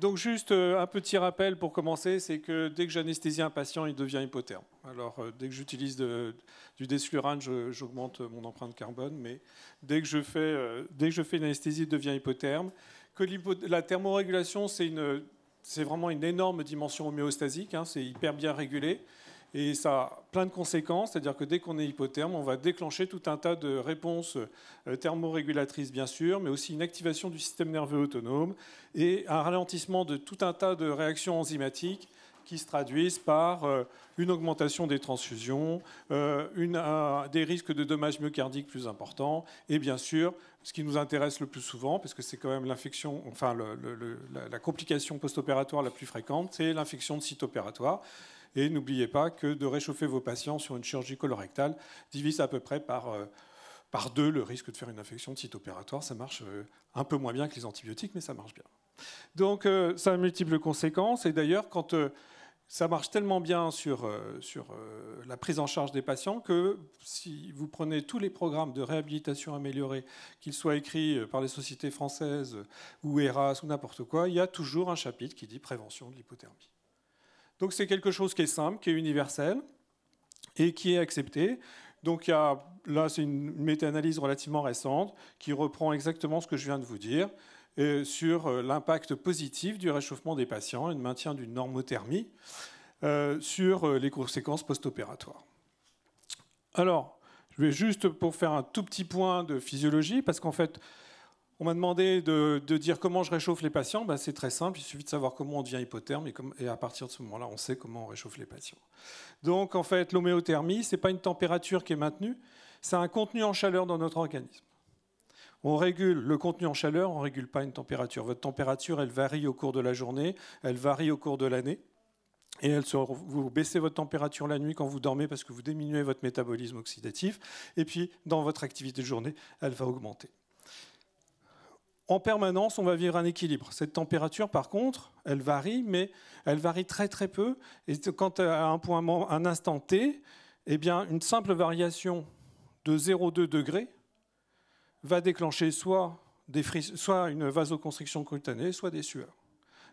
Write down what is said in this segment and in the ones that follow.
Donc juste un petit rappel pour commencer, c'est que dès que j'anesthésie un patient, il devient hypotherme. Alors dès que j'utilise du desflurane, j'augmente mon empreinte carbone, mais dès que je fais une anesthésie, il devient hypotherme. Que la thermorégulation, c'est vraiment une énorme dimension homéostasique, hein, c'est hyper bien régulé. Et ça a plein de conséquences, c'est-à-dire que dès qu'on est hypotherme, on va déclencher tout un tas de réponses thermorégulatrices, bien sûr, mais aussi une activation du système nerveux autonome et un ralentissement de tout un tas de réactions enzymatiques qui se traduisent par une augmentation des transfusions, des risques de dommages myocardiques plus importants, et bien sûr, ce qui nous intéresse le plus souvent, parce que c'est quand même l'infection, enfin la complication post-opératoire la plus fréquente, c'est l'infection de site opératoire. Et n'oubliez pas que de réchauffer vos patients sur une chirurgie colorectale divise à peu près par 2 le risque de faire une infection de site opératoire. Ça marche un peu moins bien que les antibiotiques, mais ça marche bien. Donc ça a multiples conséquences. Et d'ailleurs, quand ça marche tellement bien sur la prise en charge des patients que si vous prenez tous les programmes de réhabilitation améliorée, qu'ils soient écrits par les sociétés françaises ou ERAS ou n'importe quoi, il y a toujours un chapitre qui dit prévention de l'hypothermie. Donc c'est quelque chose qui est simple, qui est universel et qui est accepté. Donc là, c'est une méta-analyse relativement récente qui reprend exactement ce que je viens de vous dire sur l'impact positif du réchauffement des patients et le maintien d'une normothermie sur les conséquences post-opératoires. Alors, je vais juste pour faire un tout petit point de physiologie, parce qu'en fait, on m'a demandé de dire comment je réchauffe les patients. Ben, c'est très simple, il suffit de savoir comment on devient hypotherme et à partir de ce moment-là, on sait comment on réchauffe les patients. Donc en fait, l'homéothermie, ce n'est pas une température qui est maintenue, c'est un contenu en chaleur dans notre organisme. On régule le contenu en chaleur, on ne régule pas une température. Votre température, elle varie au cours de la journée, elle varie au cours de l'année. Et vous baissez votre température la nuit quand vous dormez parce que vous diminuez votre métabolisme oxydatif. Et puis, dans votre activité de journée, elle va augmenter. En permanence, on va vivre un équilibre. Cette température, par contre, elle varie, mais elle varie très très peu. Et quand à un instant T, eh bien, une simple variation de 0,2 degrés va déclencher soit une vasoconstriction cutanée, soit des sueurs.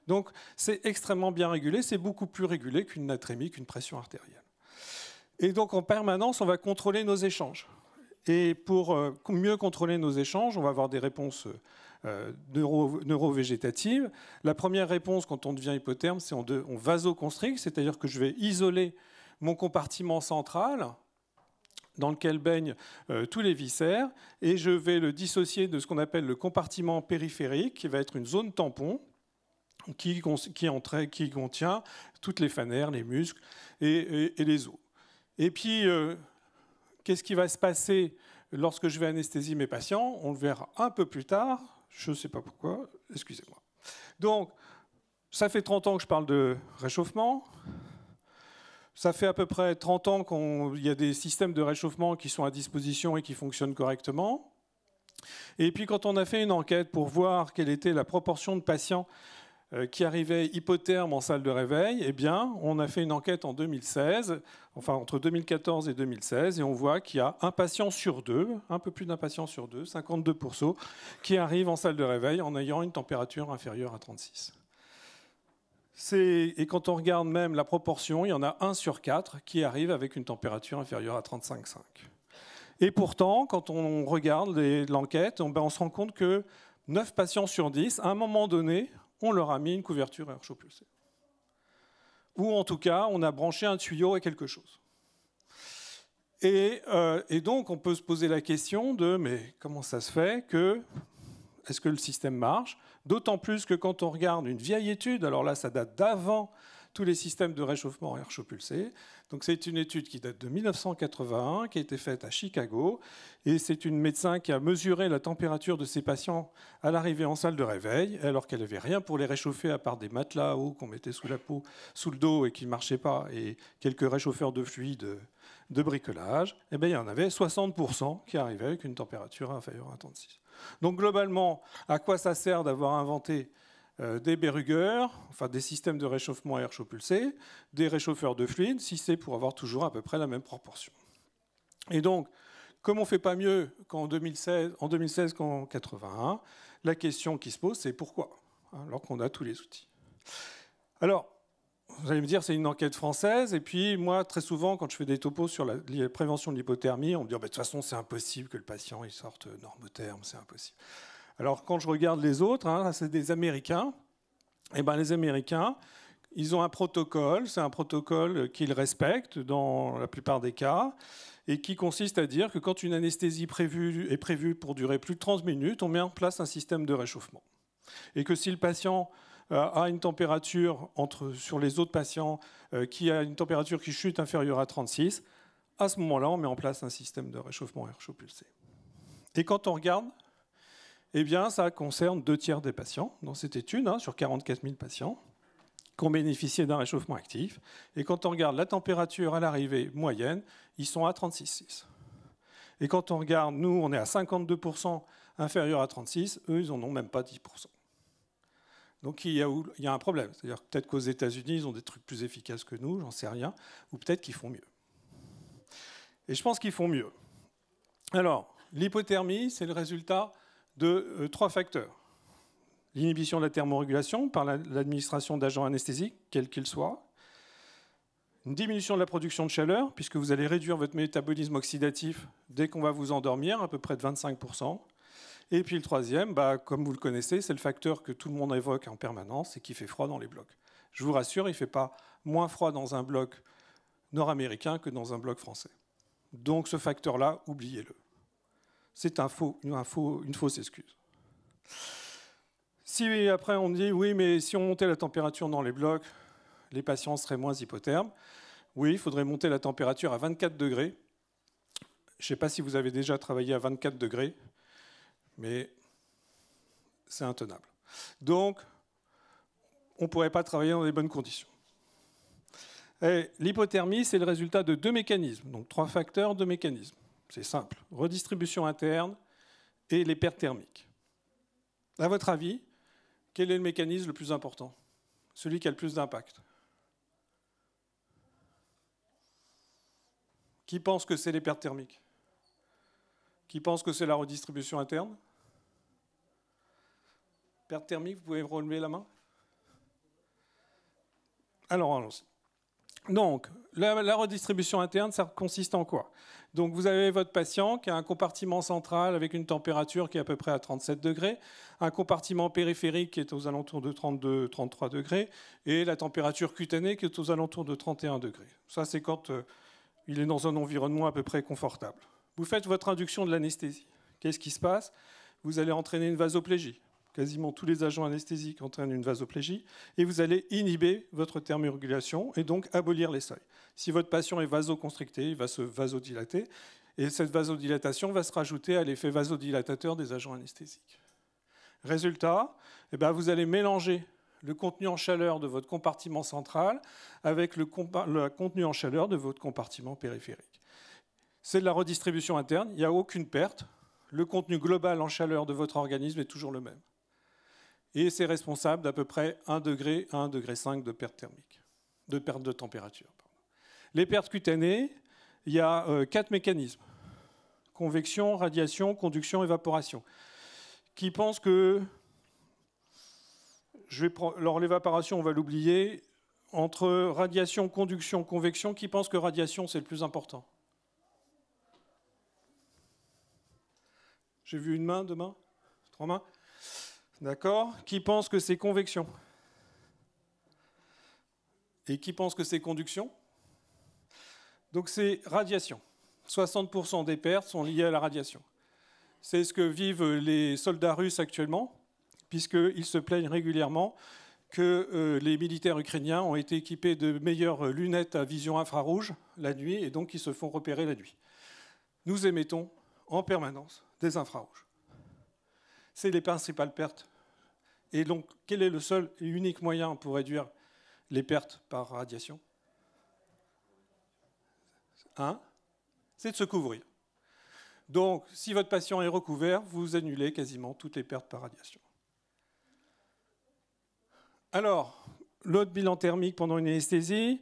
Donc c'est extrêmement bien régulé, c'est beaucoup plus régulé qu'une natrémie, qu'une pression artérielle. Et donc en permanence, on va contrôler nos échanges. Et pour mieux contrôler nos échanges, on va avoir des réponses neurovégétatives. La première réponse quand on devient hypotherme, c'est on vasoconstricte, c'est-à-dire que je vais isoler mon compartiment central dans lequel baignent tous les viscères, et je vais le dissocier de ce qu'on appelle le compartiment périphérique, qui va être une zone tampon, qui contient toutes les phanères, les muscles et les os. Et puis, qu'est-ce qui va se passer lorsque je vais anesthésier mes patients? On le verra un peu plus tard. Je ne sais pas pourquoi. Excusez-moi. Donc, ça fait 30 ans que je parle de réchauffement. Ça fait à peu près 30 ans qu'il y a des systèmes de réchauffement qui sont à disposition et qui fonctionnent correctement. Et puis, quand on a fait une enquête pour voir quelle était la proportion de patients qui arrivaient hypothermes en salle de réveil, eh bien, on a fait une enquête en 2016, enfin entre 2014 et 2016, et on voit qu'il y a un patient sur 2, un peu plus d'un patient sur 2, 52%, qui arrive en salle de réveil en ayant une température inférieure à 36. Et quand on regarde même la proportion, il y en a 1 sur 4 qui arrive avec une température inférieure à 35,5. Et pourtant, quand on regarde l'enquête, on se rend compte que 9 patients sur 10, à un moment donné, on leur a mis une couverture à air chaud pulsé. Ou en tout cas, on a branché un tuyau à quelque chose. Et donc, on peut se poser la question de mais comment ça se fait que est-ce que le système marche? D'autant plus que quand on regarde une vieille étude, alors là, ça date d'avant tous les systèmes de réchauffement à air chaud pulsé. Donc c'est une étude qui date de 1981, qui a été faite à Chicago. Et c'est une médecin qui a mesuré la température de ses patients à l'arrivée en salle de réveil, alors qu'elle n'avait rien pour les réchauffer à part des matelas à eau qu'on mettait sous la peau, sous le dos et qui ne marchaient pas, et quelques réchauffeurs de fluide de bricolage. Et bien, il y en avait 60% qui arrivaient avec une température inférieure à 36. Donc globalement, à quoi ça sert d'avoir inventé des Berruger, enfin des systèmes de réchauffement à air chaud pulsé, des réchauffeurs de fluide, si c'est pour avoir toujours à peu près la même proportion. Et donc, comme on ne fait pas mieux en 2016 qu'en 1981, la question qui se pose, c'est pourquoi, alors qu'on a tous les outils. Alors, vous allez me dire, c'est une enquête française. Et puis, moi, très souvent, quand je fais des topos sur la prévention de l'hypothermie, on me dit, oh, bah, de toute façon, c'est impossible que le patient il sorte normotherme, c'est impossible. Alors, quand je regarde les autres, hein, c'est des Américains. Et ben, les Américains, ils ont un protocole. C'est un protocole qu'ils respectent dans la plupart des cas et qui consiste à dire que quand une anesthésie est prévue pour durer plus de 30 minutes, on met en place un système de réchauffement. Et que si le patient a une température sur les autres patients qui a une température qui chute inférieure à 36, à ce moment-là, on met en place un système de réchauffement air chaud pulsé. Et quand on regarde, eh bien, ça concerne 2/3 des patients dans cette étude, hein, sur 44 000 patients, qui ont bénéficié d'un réchauffement actif. Et quand on regarde la température à l'arrivée moyenne, ils sont à 36,6. Et quand on regarde, nous, on est à 52% inférieur à 36, eux, ils n'en ont même pas 10%. Donc il y a un problème. C'est-à-dire peut-être qu'aux États-Unis, ils ont des trucs plus efficaces que nous, j'en sais rien, ou peut-être qu'ils font mieux. Et je pense qu'ils font mieux. Alors, l'hypothermie, c'est le résultat de 3 facteurs. L'inhibition de la thermorégulation par l'administration d'agents anesthésiques, quels qu'ils soient. Une diminution de la production de chaleur, puisque vous allez réduire votre métabolisme oxydatif dès qu'on va vous endormir, à peu près de 25%. Et puis le troisième, comme vous le connaissez, c'est le facteur que tout le monde évoque en permanence et qui fait froid dans les blocs. Je vous rassure, il ne fait pas moins froid dans un bloc nord-américain que dans un bloc français. Donc ce facteur-là, oubliez-le. C'est une fausse excuse. Si après on dit, oui, mais si on montait la température dans les blocs, les patients seraient moins hypothermes. Oui, il faudrait monter la température à 24 degrés. Je ne sais pas si vous avez déjà travaillé à 24 degrés. Mais c'est intenable. Donc, on ne pourrait pas travailler dans les bonnes conditions. L'hypothermie, c'est le résultat de 2 mécanismes, donc 3 facteurs, 2 mécanismes. C'est simple, redistribution interne et les pertes thermiques. À votre avis, quel est le mécanisme le plus important? Celui qui a le plus d'impact? Qui pense que c'est les pertes thermiques? Qui pense que c'est la redistribution interne? Perte thermique, vous pouvez relever la main? Alors, allons-y. Donc, la redistribution interne, ça consiste en quoi? Donc, vous avez votre patient qui a un compartiment central avec une température qui est à peu près à 37 degrés, un compartiment périphérique qui est aux alentours de 32-33 degrés, et la température cutanée qui est aux alentours de 31 degrés. Ça, c'est quand il est dans un environnement à peu près confortable. Vous faites votre induction de l'anesthésie. Qu'est-ce qui se passe? Vous allez entraîner une vasoplégie. Quasiment tous les agents anesthésiques entraînent une vasoplégie. Et vous allez inhiber votre thermorégulation et donc abolir les seuils. Si votre patient est vasoconstricté, il va se vasodilater. Et cette vasodilatation va se rajouter à l'effet vasodilatateur des agents anesthésiques. Résultat, vous allez mélanger le contenu en chaleur de votre compartiment central avec le contenu en chaleur de votre compartiment périphérique. C'est de la redistribution interne, il n'y a aucune perte. Le contenu global en chaleur de votre organisme est toujours le même. Et c'est responsable d'à peu près 1 degré à 1,5 degré de perte thermique, de perte de température. Les pertes cutanées, il y a 4 mécanismes. Convection, radiation, conduction, évaporation. Qui pensent que... Alors l'évaporation, on va l'oublier. Entre radiation, conduction, convection, qui pense que radiation, c'est le plus important? J'ai vu une main, 2 mains, 3 mains. D'accord. Qui pense que c'est convection? Et qui pense que c'est conduction? Donc c'est radiation. 60% des pertes sont liées à la radiation. C'est ce que vivent les soldats russes actuellement, puisqu'ils se plaignent régulièrement que les militaires ukrainiens ont été équipés de meilleures lunettes à vision infrarouge la nuit, et donc ils se font repérer la nuit. Nous émettons en permanence des infrarouges. C'est les principales pertes. Et donc, quel est le seul et unique moyen pour réduire les pertes par radiation? C'est de se couvrir. Donc, si votre patient est recouvert, vous annulez quasiment toutes les pertes par radiation. Alors, l'autre bilan thermique pendant une anesthésie,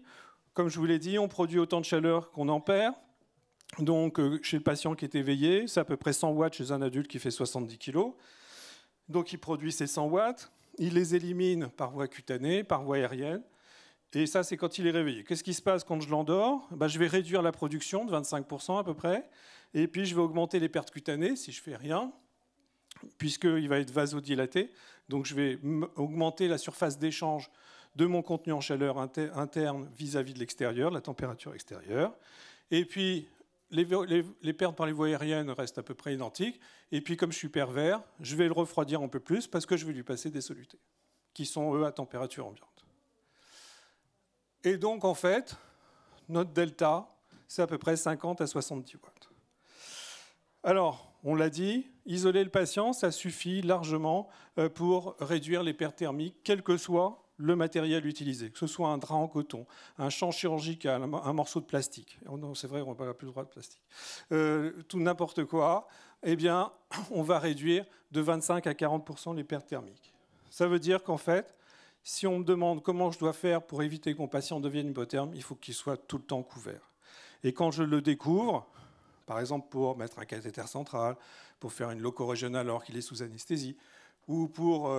comme je vous l'ai dit, on produit autant de chaleur qu'on en perd. Donc, chez le patient qui est éveillé, c'est à peu près 100 watts chez un adulte qui fait 70 kg. Donc, il produit ces 100 watts. il les élimine par voie cutanée, par voie aérienne. Et ça, c'est quand il est réveillé. Qu'est-ce qui se passe quand je l'endors? Je vais réduire la production de 25% à peu près. Et puis, je vais augmenter les pertes cutanées si je ne fais rien, puisqu'il va être vasodilaté. Donc, je vais augmenter la surface d'échange de mon contenu en chaleur interne vis-à-vis de l'extérieur, la température extérieure. Et puis, les pertes par les voies aériennes restent à peu près identiques. Et puis, comme je suis pervers, je vais le refroidir un peu plus parce que je vais lui passer des solutés, qui sont, eux, à température ambiante. Et donc, en fait, notre delta, c'est à peu près 50 à 70 watts. Alors, on l'a dit, isoler le patient, ça suffit largement pour réduire les pertes thermiques, quel que soit le matériel utilisé, que ce soit un drap en coton, un champ chirurgical, un morceau de plastique. Non, c'est vrai, on n'a plus le droit de plastique. Tout n'importe quoi, eh bien, on va réduire de 25 à 40% les pertes thermiques. Ça veut dire qu'en fait, si on me demande comment je dois faire pour éviter que mon patient devienne hypotherme, il faut qu'il soit tout le temps couvert. Et quand je le découvre, par exemple pour mettre un cathéter central, pour faire une loco-régionale alors qu'il est sous anesthésie, ou pour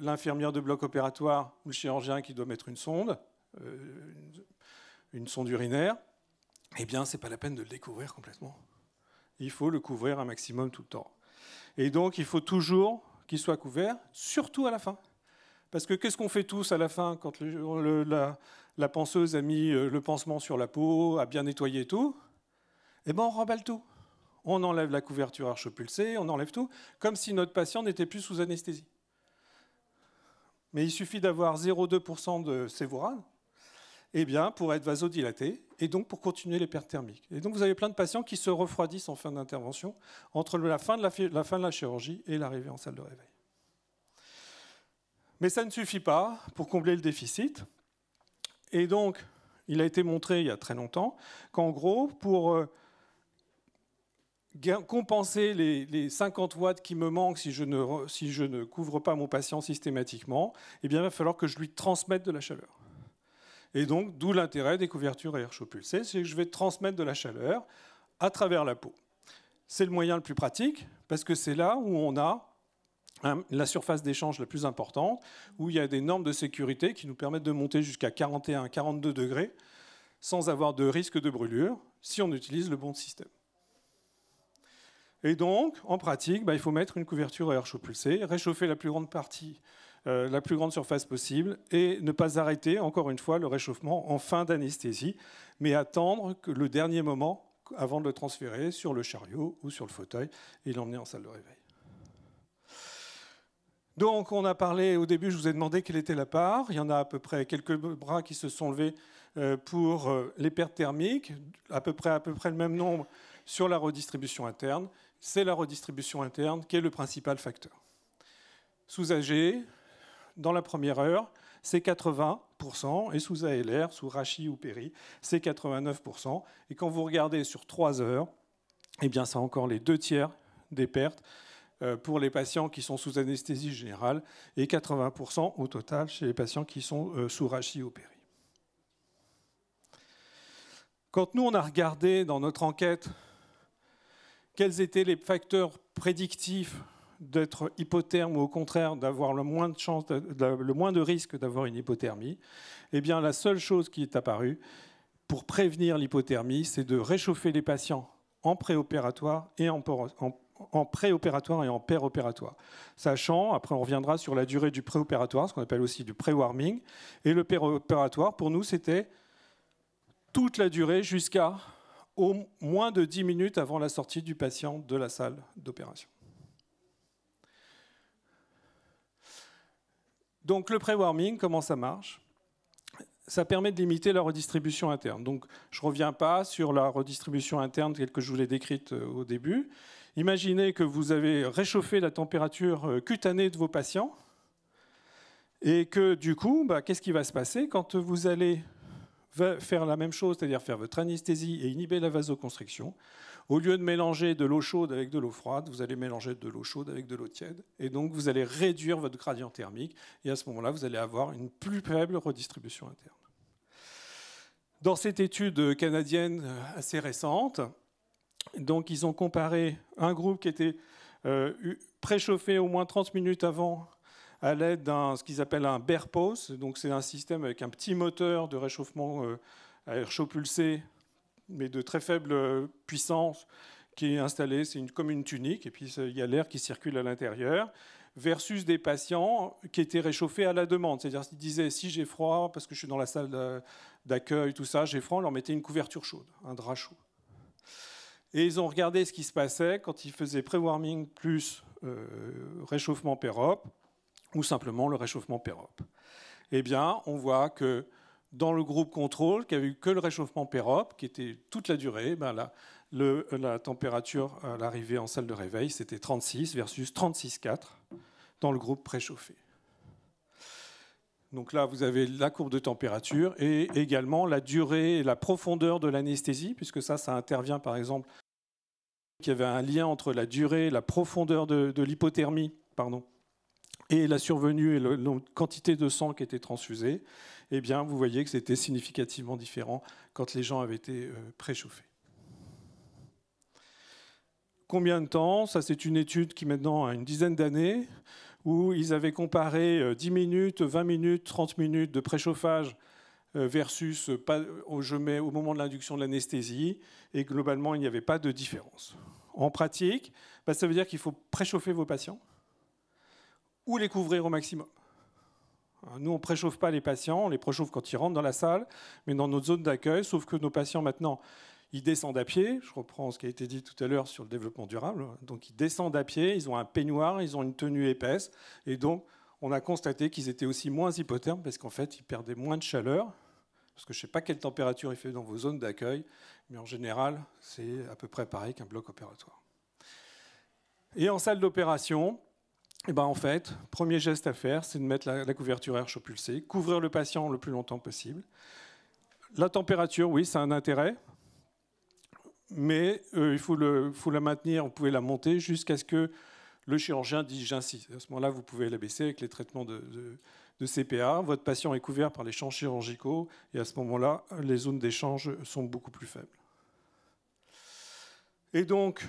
l'infirmière de bloc opératoire ou le chirurgien qui doit mettre une sonde urinaire, eh bien, ce n'est pas la peine de le découvrir complètement. Il faut le couvrir un maximum tout le temps. Et donc, il faut toujours qu'il soit couvert, surtout à la fin. Parce que qu'est-ce qu'on fait tous à la fin quand la panseuse a mis le pansement sur la peau, a bien nettoyé tout? Eh bien, on remballe tout. On enlève la couverture archopulsée, on enlève tout, comme si notre patient n'était plus sous anesthésie. Mais il suffit d'avoir 0,2% de sévorane pour être vasodilaté et donc pour continuer les pertes thermiques. Et donc vous avez plein de patients qui se refroidissent en fin d'intervention entre la fin de la chirurgie et l'arrivée en salle de réveil. Mais ça ne suffit pas pour combler le déficit. Et donc, il a été montré il y a très longtemps qu'en gros, pour compenser les 50 watts qui me manquent si je ne couvre pas mon patient systématiquement, eh bien, il va falloir que je lui transmette de la chaleur. Et donc, d'où l'intérêt des couvertures à air chaud pulsé, c'est que je vais transmettre de la chaleur à travers la peau. C'est le moyen le plus pratique, parce que c'est là où on a la surface d'échange la plus importante, où il y a des normes de sécurité qui nous permettent de monter jusqu'à 41, 42 degrés sans avoir de risque de brûlure si on utilise le bon système. Et donc, en pratique, il faut mettre une couverture à air chaud pulsé, réchauffer la plus grande partie, la plus grande surface possible et ne pas arrêter, encore une fois, le réchauffement en fin d'anesthésie, mais attendre que le dernier moment avant de le transférer sur le chariot ou sur le fauteuil et l'emmener en salle de réveil. Donc, on a parlé, au début, je vous ai demandé quelle était la part. Il y en a à peu près quelques bras qui se sont levés pour les pertes thermiques, à peu près le même nombre sur la redistribution interne. C'est la redistribution interne qui est le principal facteur. Sous AG, dans la première heure, c'est 80%, et sous ALR, sous Rachi ou Péri, c'est 89%. Et quand vous regardez sur 3 heures, eh bien, c'est encore les 2/3 des pertes pour les patients qui sont sous anesthésie générale et 80% au total chez les patients qui sont sous Rachi ou Péri. Quand nous, on a regardé dans notre enquête quels étaient les facteurs prédictifs d'être hypotherme ou au contraire d'avoir le moins de risque d'avoir une hypothermie, eh bien, la seule chose qui est apparue pour prévenir l'hypothermie, c'est de réchauffer les patients en préopératoire et en péropératoire. Sachant, après on reviendra sur la durée du préopératoire, ce qu'on appelle aussi du pré-warming, et le péropératoire, pour nous, c'était toute la durée jusqu'à au moins de 10 minutes avant la sortie du patient de la salle d'opération. Donc le pré-warming, comment ça marche? Ça permet de limiter la redistribution interne. Donc je ne reviens pas sur la redistribution interne telle que je vous l'ai décrite au début. Imaginez que vous avez réchauffé la température cutanée de vos patients et que du coup, qu'est-ce qui va se passer quand vous allez faire la même chose, c'est-à-dire faire votre anesthésie et inhiber la vasoconstriction? Au lieu de mélanger de l'eau chaude avec de l'eau froide, vous allez mélanger de l'eau chaude avec de l'eau tiède. Et donc, vous allez réduire votre gradient thermique. Et à ce moment-là, vous allez avoir une plus faible redistribution interne. Dans cette étude canadienne assez récente, donc, ils ont comparé un groupe qui était préchauffé au moins 30 minutes avant à l'aide d'un ce qu'ils appellent un BERPOS. Donc c'est un système avec un petit moteur de réchauffement à air chaud pulsé, mais de très faible puissance, qui est installé, c'est comme une tunique, et puis il y a l'air qui circule à l'intérieur, versus des patients qui étaient réchauffés à la demande. C'est-à-dire qu'ils disaient, si j'ai froid, parce que je suis dans la salle d'accueil, tout ça, j'ai froid, on leur mettait une couverture chaude, un drap chaud. Et ils ont regardé ce qui se passait quand ils faisaient pré-warming plus réchauffement PEROP, ou simplement le réchauffement PEROP. Eh bien, on voit que dans le groupe contrôle, qui avait eu que le réchauffement PEROP, qui était toute la durée, ben là, la température à l'arrivée en salle de réveil, c'était 36 versus 36,4 dans le groupe préchauffé. Donc là, vous avez la courbe de température et également la durée et la profondeur de l'anesthésie, puisque ça intervient par exemple qu'il y avait un lien entre la durée et la profondeur de l'hypothermie, et la survenue et la quantité de sang qui était transfusée. Eh bien, vous voyez que c'était significativement différent quand les gens avaient été préchauffés. Combien de temps? Ça, c'est une étude qui maintenant a une dizaine d'années, où ils avaient comparé 10 minutes, 20 minutes, 30 minutes de préchauffage versus au moment de l'induction de l'anesthésie, et globalement, il n'y avait pas de différence. En pratique, ça veut dire qu'il faut préchauffer vos patients ou les couvrir au maximum. Nous, on ne préchauffe pas les patients, on les préchauffe quand ils rentrent dans la salle, mais dans notre zone d'accueil, sauf que nos patients, maintenant, ils descendent à pied. Je reprends ce qui a été dit tout à l'heure sur le développement durable. Donc, ils descendent à pied, ils ont un peignoir, ils ont une tenue épaisse. Et donc, on a constaté qu'ils étaient aussi moins hypothermes parce qu'en fait, ils perdaient moins de chaleur. Parce que je ne sais pas quelle température il fait dans vos zones d'accueil, mais en général, c'est à peu près pareil qu'un bloc opératoire. Et en salle d'opération, en fait, premier geste à faire, c'est de mettre la couverture air chaud pulsé, couvrir le patient le plus longtemps possible. La température, oui, ça a un intérêt, mais il faut la maintenir, vous pouvez la monter jusqu'à ce que le chirurgien dise j'insiste. À ce moment-là, vous pouvez la baisser avec les traitements de CPA. Votre patient est couvert par les champs chirurgicaux, et à ce moment-là, les zones d'échange sont beaucoup plus faibles. Et donc,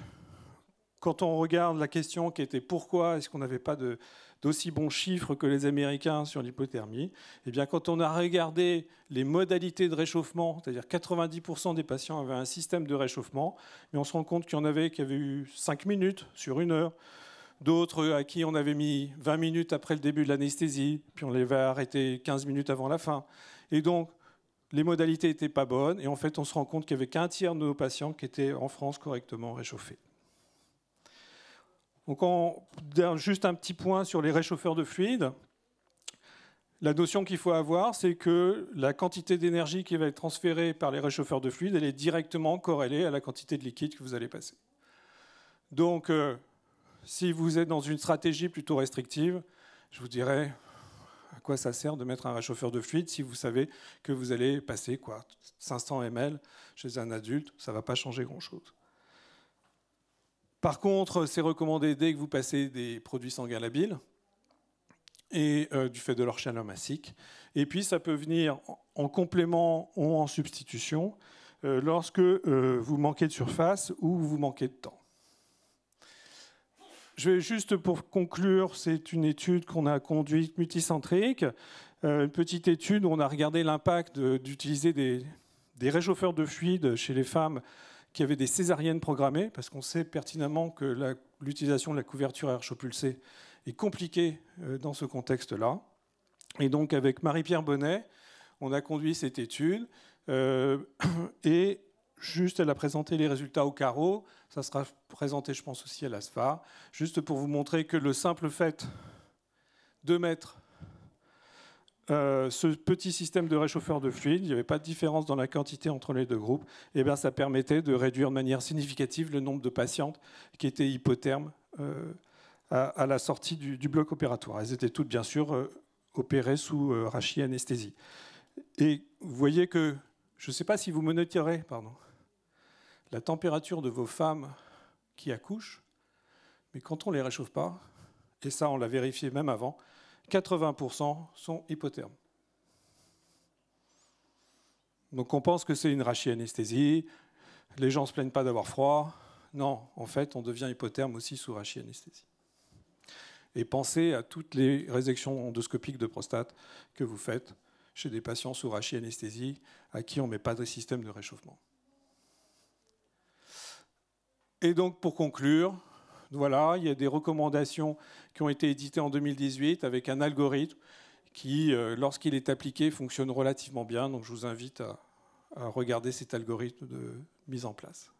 quand on regarde la question qui était pourquoi est-ce qu'on n'avait pas d'aussi bons chiffres que les Américains sur l'hypothermie, eh bien, quand on a regardé les modalités de réchauffement, c'est-à-dire 90% des patients avaient un système de réchauffement, mais on se rend compte qu'il y en avait qui avaient eu 5 minutes sur 1 heure, d'autres à qui on avait mis 20 minutes après le début de l'anesthésie, puis on les avait arrêtés 15 minutes avant la fin. Et donc, les modalités n'étaient pas bonnes, et en fait, on se rend compte qu'il n'y avait qu'1 tiers de nos patients qui étaient en France correctement réchauffés. Donc, juste un petit point sur les réchauffeurs de fluide. La notion qu'il faut avoir, c'est que la quantité d'énergie qui va être transférée par les réchauffeurs de fluide, elle est directement corrélée à la quantité de liquide que vous allez passer. Donc, si vous êtes dans une stratégie plutôt restrictive, je vous dirais à quoi ça sert de mettre un réchauffeur de fluide si vous savez que vous allez passer 500 ml chez un adulte, ça ne va pas changer grand-chose. Par contre, c'est recommandé dès que vous passez des produits sanguins labiles et du fait de leur chaleur massique. Et puis, ça peut venir en complément ou en substitution lorsque vous manquez de surface ou vous manquez de temps. Je vais juste pour conclure, c'est une étude qu'on a conduite multicentrique, une petite étude où on a regardé l'impact d'utiliser des réchauffeurs de fluide chez les femmes qui avaient des césariennes programmées, parce qu'on sait pertinemment que l'utilisation de la couverture à air chaud pulsé est compliquée dans ce contexte-là. Et donc, avec Marie-Pierre Bonnet, on a conduit cette étude et juste, elle a présenté les résultats au carreau. Ça sera présenté, je pense, aussi à l'ASFA, juste pour vous montrer que le simple fait de mettre ce petit système de réchauffeur de fluide, il n'y avait pas de différence dans la quantité entre les deux groupes, et bien ça permettait de réduire de manière significative le nombre de patientes qui étaient hypothermes à la sortie du bloc opératoire. Elles étaient toutes, bien sûr, opérées sous rachianesthésie. Et vous voyez que, je ne sais pas si vous monitorez, la température de vos femmes qui accouchent, mais quand on ne les réchauffe pas, et ça on l'a vérifié même avant, 80% sont hypothermes. Donc on pense que c'est une rachianesthésie, les gens ne se plaignent pas d'avoir froid. Non, en fait, on devient hypotherme aussi sous rachianesthésie. Et pensez à toutes les résections endoscopiques de prostate que vous faites chez des patients sous rachianesthésie à qui on ne met pas de système de réchauffement. Et donc, pour conclure, voilà, il y a des recommandations qui ont été éditées en 2018 avec un algorithme qui, lorsqu'il est appliqué, fonctionne relativement bien. Donc, je vous invite à regarder cet algorithme de mise en place.